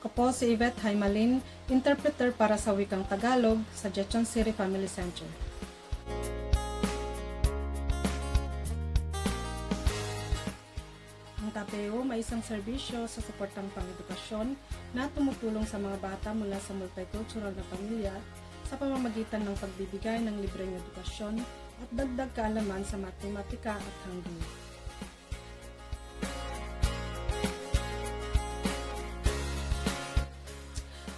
Ako po si Yvette Haimalin, interpreter para sa wikang Tagalog sa Jetson City Family Center. Ang TAPEUM ay isang serbisyo sa suportang pang-edukasyon na tumutulong sa mga bata mula sa multicultural na pamilya sa pamamagitan ng pagbibigay ng libreng edukasyon at dagdag kaalaman sa matematika at Hangul.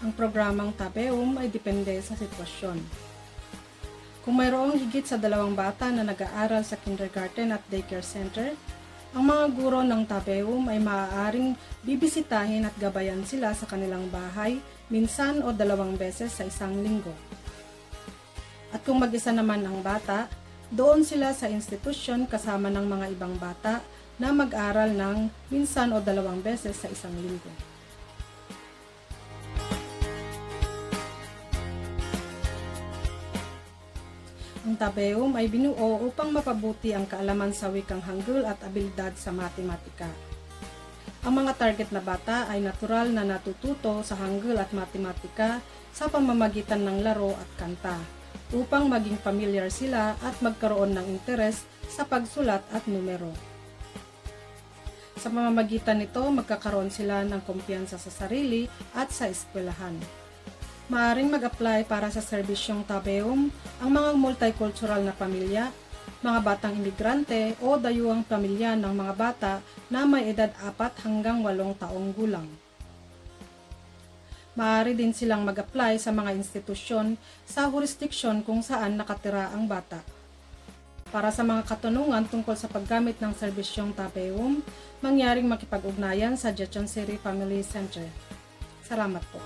Ang programang TAPEUM ay depende sa sitwasyon. Kung mayroong higit sa 2 bata na nag-aaral sa kindergarten at daycare center, ang mga guro ng TAPEUM ay maaaring bibisitahin at gabayan sila sa kanilang bahay minsan o 2 beses sa isang linggo. At kung mag-isa naman ang bata, doon sila sa institusyon kasama ng mga ibang bata na mag-aral ng minsan o 2 beses sa isang linggo. Ang TAPEUM ay binuo upang mapabuti ang kaalaman sa wikang Hangul at abilidad sa matematika. Ang mga target na bata ay natural na natututo sa Hangul at matematika sa pamamagitan ng laro at kanta, upang maging familiar sila at magkaroon ng interes sa pagsulat at numero. Sa pamamagitan nito, magkakaroon sila ng kumpiyansa sa sarili at sa eskwelahan. Maaaring mag-apply para sa serbisyong TAPEUM ang mga multicultural na pamilya, mga batang imigrante o dayuhang pamilya ng mga bata na may edad 4 hanggang 8 taong gulang. Maaari din silang mag-apply sa mga institusyon sa jurisdiksyon kung saan nakatira ang bata. Para sa mga katanungan tungkol sa paggamit ng serbisyong TAPEUM, mangyaring makipag-ugnayan sa Jetson City Family Center. Salamat po.